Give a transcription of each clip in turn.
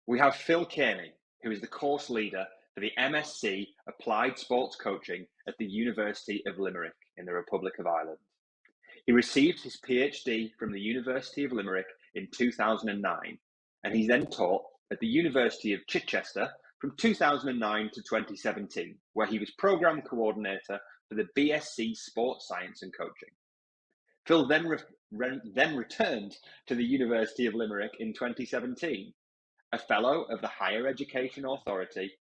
We have Phil Kearney, who is the course leader for the MSc Applied Sports Coaching at the University of Limerick in the Republic of Ireland. He received his PhD from the University of Limerick in 2009, and he then taught at the University of Chichester from 2009 to 2017, where he was Programme Coordinator for the BSc Sports Science and Coaching. Phil then returned to the University of Limerick in 2017. A Fellow of the Higher Education Authority,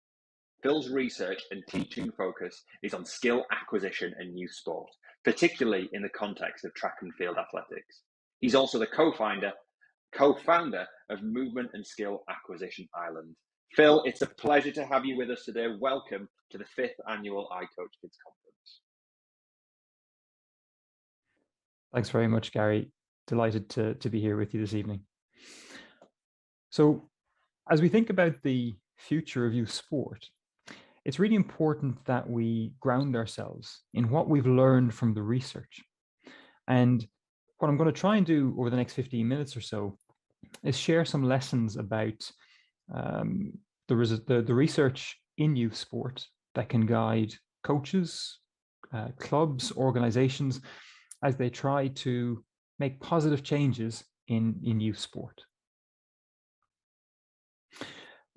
Phil's research and teaching focus is on skill acquisition and youth sport, particularly in the context of track and field athletics. He's also the co-founder of Movement and Skill Acquisition Ireland. Phil, it's a pleasure to have you with us today. Welcome to the 5th Annual ICOACHKIDS Conference. Thanks very much, Gary. Delighted to be here with you this evening. So, as we think about the future of youth sport, it's really important that we ground ourselves in what we've learned from the research. And what I'm going to try and do over the next 15 minutes or so is share some lessons about the research in youth sport that can guide coaches, clubs, organizations as they try to make positive changes in youth sport.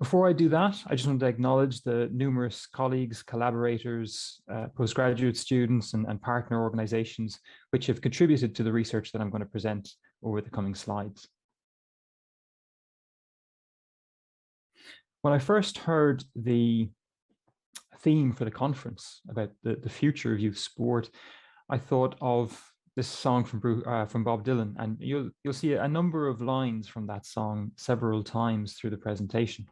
Before I do that, I just want to acknowledge the numerous colleagues, collaborators, postgraduate students, and partner organizations which have contributed to the research that I'm going to present over the coming slides. When I first heard the theme for the conference about the future of youth sport, I thought of this song from Bob Dylan, and you'll see a number of lines from that song several times through the presentation.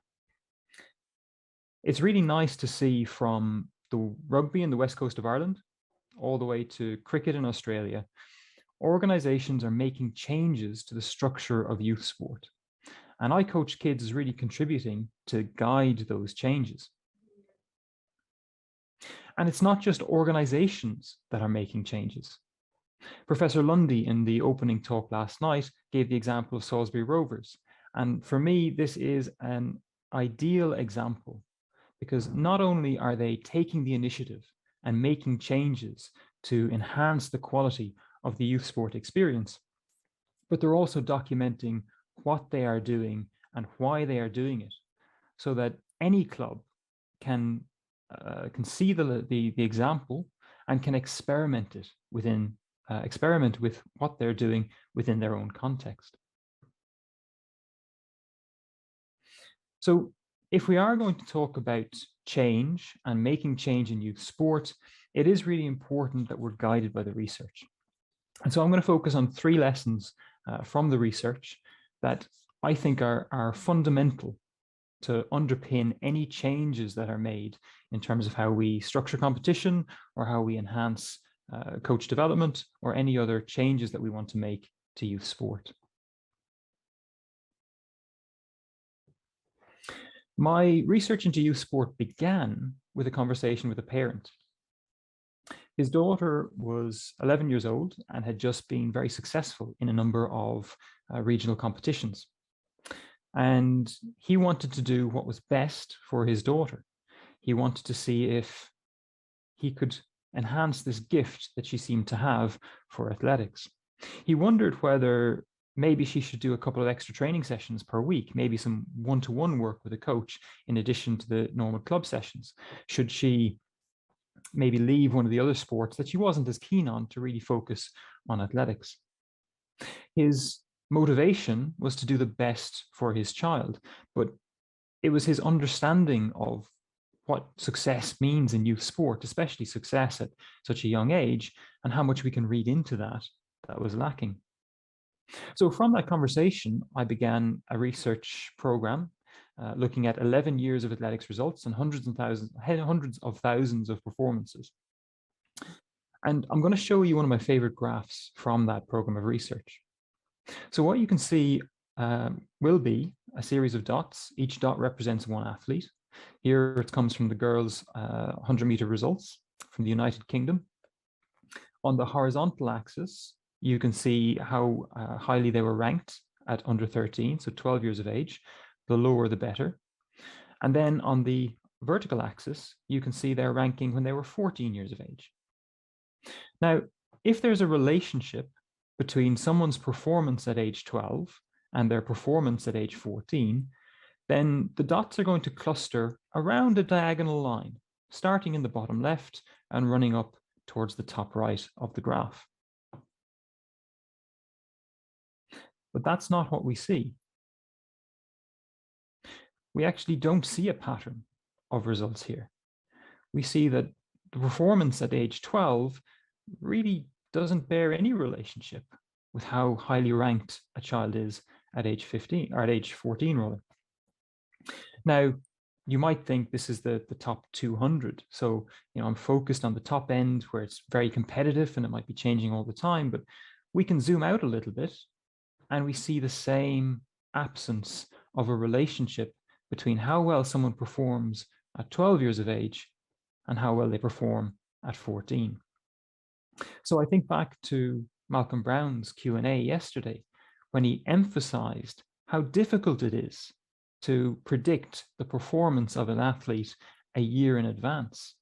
It's really nice to see from the rugby in the west coast of Ireland all the way to cricket in Australia, organizations are making changes to the structure of youth sport. And ICOACHKIDS is really contributing to guide those changes. And it's not just organizations that are making changes. Professor Lundy in the opening talk last night gave the example of Salisbury Rovers. And for me, this is an ideal example, because not only are they taking the initiative and making changes to enhance the quality of the youth sport experience, but they're also documenting what they are doing and why they are doing it, so that any club can see the example and can experiment with what they're doing within their own context. So if we are going to talk about change and making change in youth sport, it is really important that we're guided by the research. And so I'm going to focus on 3 lessons from the research that I think are fundamental to underpin any changes that are made in terms of how we structure competition or how we enhance coach development or any other changes that we want to make to youth sport. My research into youth sport began with a conversation with a parent. His daughter was 11 years old and had just been very successful in a number of regional competitions. And he wanted to do what was best for his daughter. He wanted to see if he could enhance this gift that she seemed to have for athletics. He wondered whether maybe she should do a couple of extra training sessions per week, maybe some one-to-one work with a coach in addition to the normal club sessions. Should she maybe leave one of the other sports that she wasn't as keen on to really focus on athletics? His motivation was to do the best for his child, but it was his understanding of what success means in youth sport, especially success at such a young age, and how much we can read into that was lacking. So from that conversation, I began a research program looking at 11 years of athletics results and hundreds of thousands of performances. And I'm going to show you one of my favorite graphs from that program of research. So what you can see will be a series of dots. Each dot represents one athlete. Here it comes from the girls' 100-meter results from the United Kingdom. On the horizontal axis, you can see how highly they were ranked at under 13, so 12 years of age. the lower the better. And then on the vertical axis, you can see their ranking when they were 14 years of age. Now, if there's a relationship between someone's performance at age 12 and their performance at age 14, then the dots are going to cluster around a diagonal line, starting in the bottom left and running up towards the top right of the graph. But that's not what we see. We actually don't see a pattern of results here. We see that the performance at age 12 really doesn't bear any relationship with how highly ranked a child is at age 15, or at age 14 rather. Now, you might think this is the top 200. So, I'm focused on the top end where it's very competitive and it might be changing all the time, but we can zoom out a little bit and we see the same absence of a relationship between how well someone performs at 12 years of age and how well they perform at 14. So I think back to Malcolm Brown's Q&A yesterday, when he emphasized how difficult it is to predict the performance of an athlete a year in advance,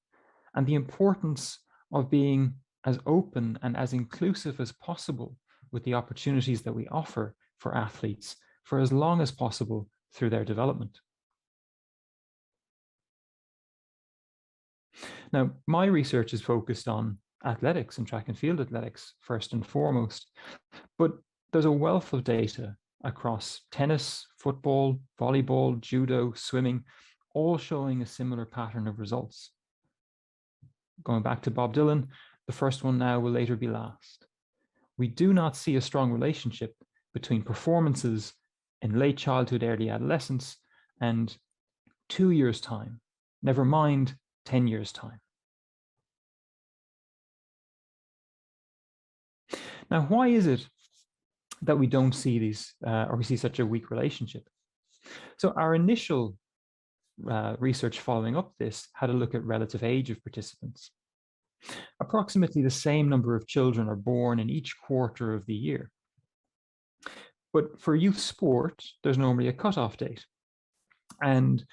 and the importance of being as open and as inclusive as possible with the opportunities that we offer for athletes for as long as possible through their development. Now, my research is focused on athletics and track and field athletics first and foremost, but there's a wealth of data across tennis, football, volleyball, judo, swimming, all showing a similar pattern of results. Going back to Bob Dylan, the first one now will later be last. We do not see a strong relationship between performances in late childhood, early adolescence, and 2 years' time, never mind 10 years' time. Now, why is it that we don't see these, or we see such a weak relationship? So our initial research following up this had a look at relative age of participants. Approximately the same number of children are born in each quarter of the year. But for youth sport, there's normally a cutoff date. And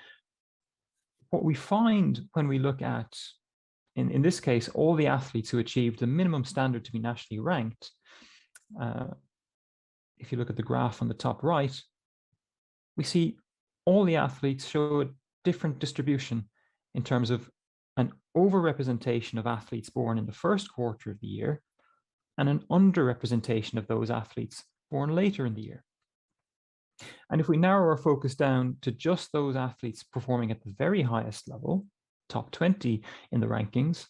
what we find when we look at, in this case, all the athletes who achieved the minimum standard to be nationally ranked, if you look at the graph on the top right, we see all the athletes show a different distribution in terms of an overrepresentation of athletes born in the first quarter of the year and an underrepresentation of those athletes born later in the year. And if we narrow our focus down to just those athletes performing at the very highest level, top 20 in the rankings,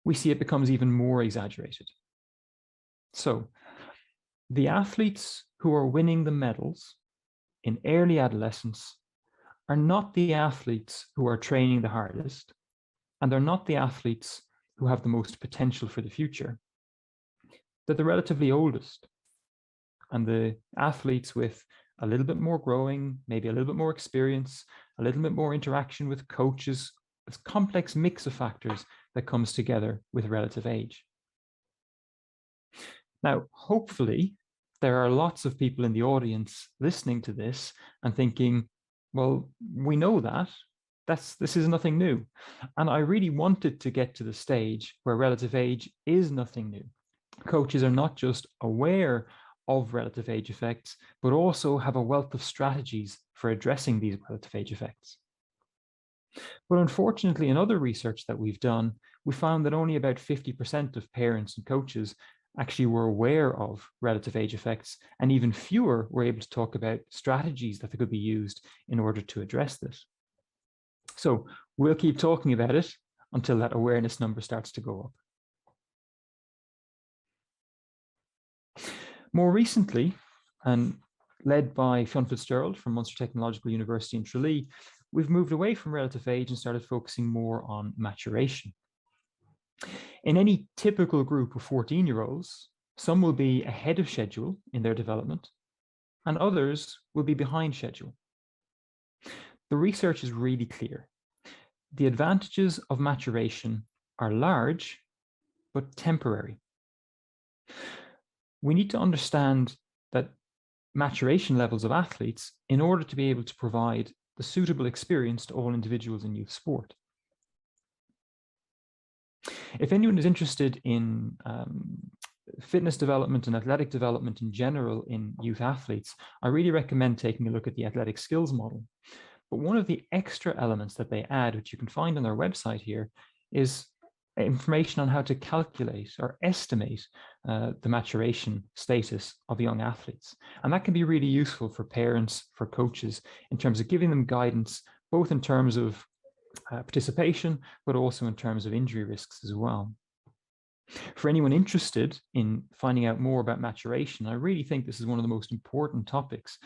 we see it becomes even more exaggerated. So the athletes who are winning the medals in early adolescence are not the athletes who are training the hardest, and they're not the athletes who have the most potential for the future. They're the relatively oldest, and the athletes with a little bit more growing, maybe a little bit more experience, a little bit more interaction with coaches, this complex mix of factors that comes together with relative age. Now, hopefully, there are lots of people in the audience listening to this and thinking, well, we know that. This is nothing new. And I really wanted to get to the stage where relative age is nothing new. Coaches are not just aware of relative age effects, but also have a wealth of strategies for addressing these relative age effects. But unfortunately, in other research that we've done, we found that only about 50% of parents and coaches actually were aware of relative age effects, and even fewer were able to talk about strategies that could be used in order to address this. So we'll keep talking about it until that awareness number starts to go up. More recently, and led by Fionn Fitzgerald from Munster Technological University in Tralee, we've moved away from relative age and started focusing more on maturation. In any typical group of 14-year-olds, some will be ahead of schedule in their development, and others will be behind schedule. The research is really clear. The advantages of maturation are large, but temporary. We need to understand that maturation levels of athletes in order to be able to provide the suitable experience to all individuals in youth sport. If anyone is interested in fitness development and athletic development in general in youth athletes, I really recommend taking a look at the athletic skills model. But one of the extra elements that they add, which you can find on their website here, is information on how to calculate or estimate the maturation status of young athletes. And that can be really useful for parents, for coaches, in terms of giving them guidance, both in terms of participation, but also in terms of injury risks as well. For anyone interested in finding out more about maturation, I really think this is one of the most important topics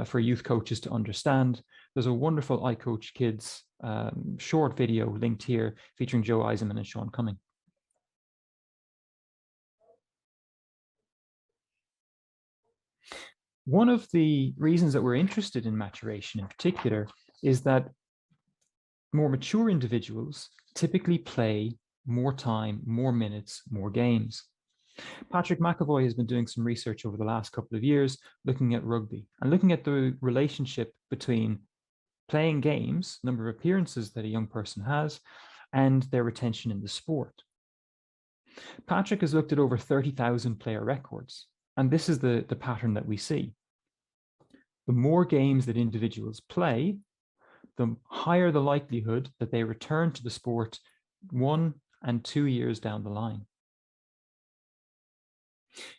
for youth coaches to understand. There's a wonderful ICOACHKIDS short video linked here featuring Joe Eisenman and Sean Cumming. One of the reasons that we're interested in maturation in particular is that more mature individuals typically play more time, more minutes, more games. Patrick McAvoy has been doing some research over the last couple of years looking at rugby and looking at the relationship between playing games, number of appearances that a young person has, and their retention in the sport. Patrick has looked at over 30,000 player records, and this is the pattern that we see. The more games that individuals play, the higher the likelihood that they return to the sport 1 and 2 years down the line.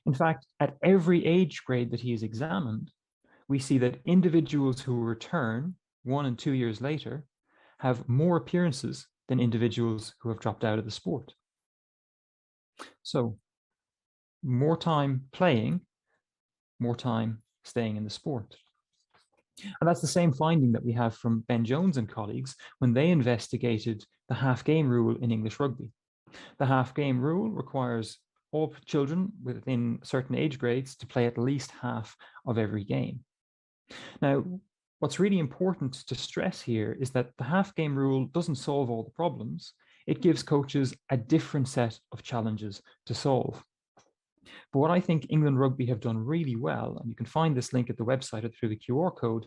In fact, at every age grade that he has examined, we see that individuals who return 1 and 2 years later have more appearances than individuals who have dropped out of the sport. So, more time playing, more time staying in the sport. And that's the same finding that we have from Ben Jones and colleagues when they investigated the half-game rule in English rugby. The half-game rule requires all children within certain age grades to play at least half of every game. Now, what's really important to stress here is that the half-game rule doesn't solve all the problems. It gives coaches a different set of challenges to solve. But what I think England Rugby have done really well, and you can find this link at the website or through the QR code,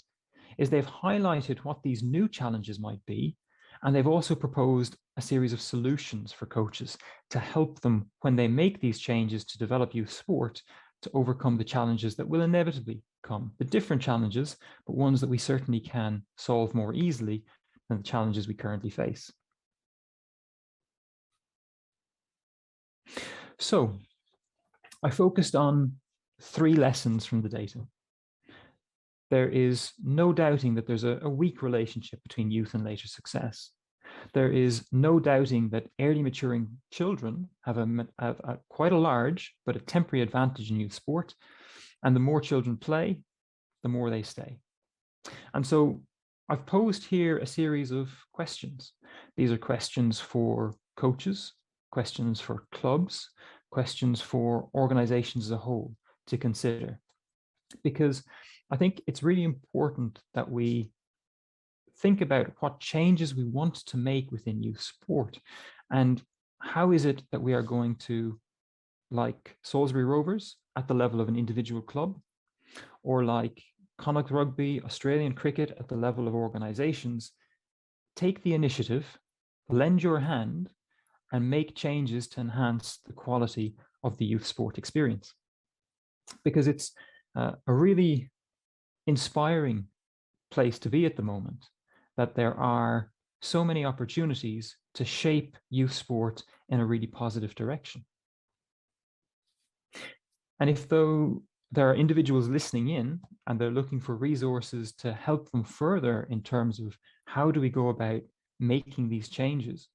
is they've highlighted what these new challenges might be, and they've also proposed a series of solutions for coaches to help them when they make these changes to develop youth sport to overcome the challenges that will inevitably come, the different challenges, but ones that we certainly can solve more easily than the challenges we currently face. So, I focused on 3 lessons from the data. There is no doubting that there's a weak relationship between youth and later success. There is no doubting that early maturing children have quite a large but a temporary advantage in youth sport, and the more children play, the more they stay. And so I've posed here a series of questions. These are questions for coaches, questions for clubs, questions for organizations as a whole to consider. Because I think it's really important that we think about what changes we want to make within youth sport and how is it that we are going to, like Salisbury Rovers at the level of an individual club, or like Connacht Rugby, Australian cricket at the level of organizations, take the initiative, lend your hand, and make changes to enhance the quality of the youth sport experience. Because it's a really inspiring place to be at the moment, that there are so many opportunities to shape youth sport in a really positive direction. And if though there are individuals listening in and they're looking for resources to help them further in terms of how do we go about making these changes,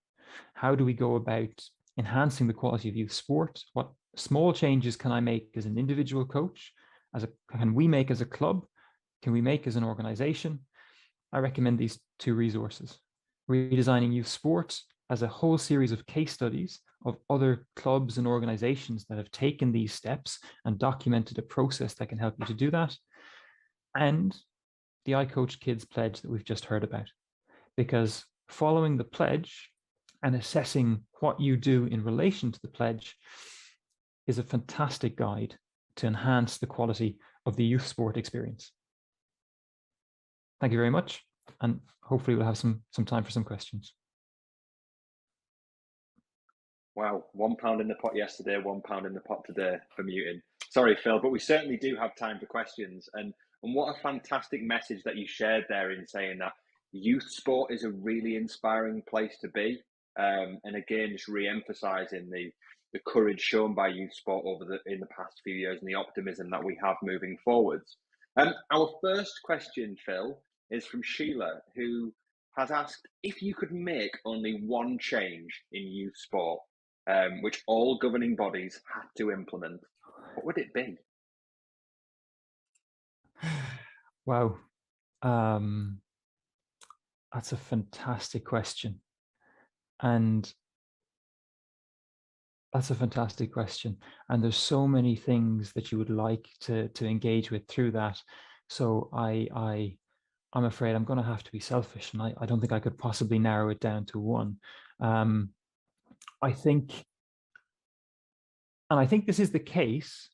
how do we go about enhancing the quality of youth sport, what small changes can I make as an individual coach, can we make as a club, can we make as an organization, I recommend these 2 resources. Redesigning Youth Sport as a whole series of case studies of other clubs and organizations that have taken these steps and documented a process that can help you to do that. And the ICOACHKIDS pledge that we've just heard about. Because following the pledge and assessing what you do in relation to the pledge is a fantastic guide to enhance the quality the youth sport experience. Thank you very much, and hopefully we'll have some time for some questions. Wow, £1 in the pot yesterday, £1 in the pot today for muting. Sorry, Phil, but we certainly do have time for questions. And what a fantastic message that you shared there in saying that youth sport is a really inspiring place to be. And again, just re-emphasising the courage shown by youth sport in the past few years and the optimism that we have moving forwards. Our first question, Phil, is from Sheila, who has asked if you could make only one change in youth sport, which all governing bodies had to implement, what would it be? Wow, that's a fantastic question, and there's so many things that you would like to engage with through that. So I'm afraid I'm going to have to be selfish, and I don't think I could possibly narrow it down to one. I think this is the case.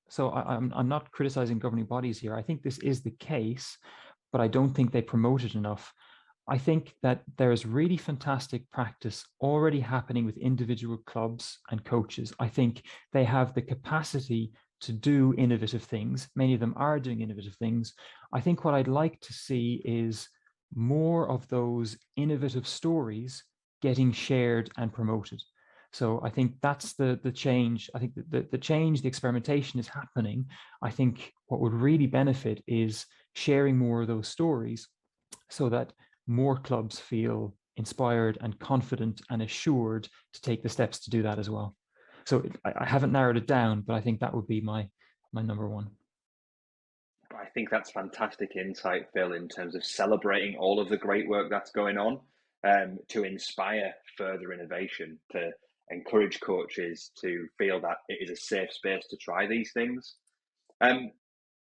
So I'm not criticizing governing bodies here. I think this is the case, but I don't think they promote it enough. I think that there's really fantastic practice already happening with individual clubs and coaches. I think they have the capacity to do innovative things. Many of them are doing innovative things. I think what I'd like to see is more of those innovative stories getting shared and promoted. So I think that's the change. I think the change, the experimentation is happening. I think what would really benefit is sharing more of those stories so that more clubs feel inspired and confident and assured to take the steps to do that as well. So I haven't narrowed it down, but I think that would be my number one. I think that's fantastic insight, Phil, in terms of celebrating all of the great work that's going on, to inspire further innovation, to encourage coaches to feel that it is a safe space to try these things.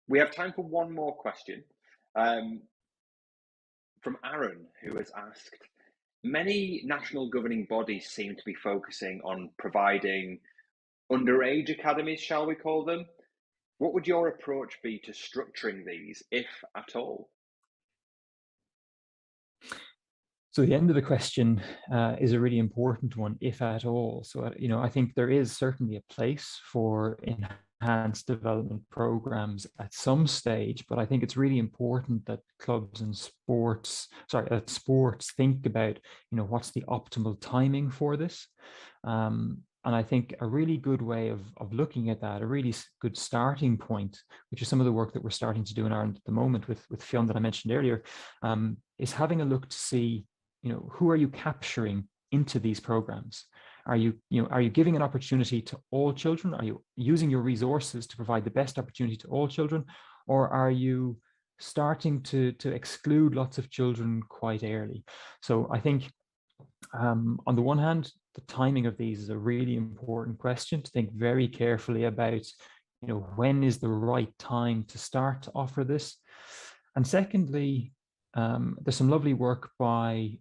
We have time for one more question. From Aaron, who has asked, many national governing bodies seem to be focusing on providing underage academies, shall we call them? What would your approach be to structuring these, if at all? So the end of the question is a really important one, if at all. So, I think there is certainly a place for enhanced development programs at some stage, but I think it's really important that clubs and sports think about, what's the optimal timing for this. And I think a really good way of looking at that, a really good starting point, which is some of the work that we're starting to do in Ireland at the moment with Fionn that I mentioned earlier, is having a look to see, who are you capturing into these programs? Are you giving an opportunity to all children? Are you using your resources to provide the best opportunity to all children? Or are you starting to exclude lots of children quite early? So I think on the one hand, the timing of these is a really important question to think very carefully about, when is the right time to start to offer this? And secondly, there's some lovely work by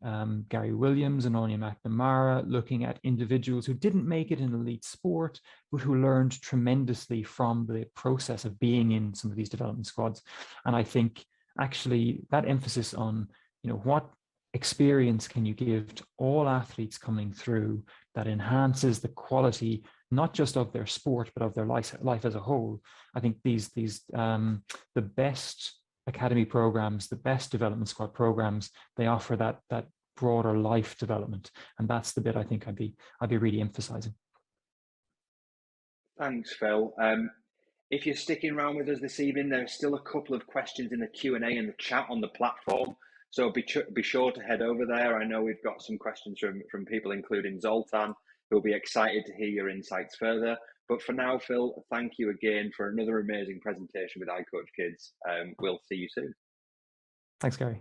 Gary Williams and Anya McNamara looking at individuals who didn't make it in elite sport, but who learned tremendously from the process of being in some of these development squads. And I think actually that emphasis on, what experience can you give to all athletes coming through that enhances the quality, not just of their sport, but of their life as a whole. I think the best academy programs, the best development squad programs, they offer that broader life development, and that's the bit I think I'd be really emphasizing. Thanks, Phil. If you're sticking around with us this evening, there are still a couple of questions in the Q&A and the chat on the platform, so be sure to head over there. I know we've got some questions from people, including Zoltan, who'll be excited to hear your insights further. But for now, Phil, thank you again for another amazing presentation with iCoach Kids. We'll see you soon. Thanks, Gary.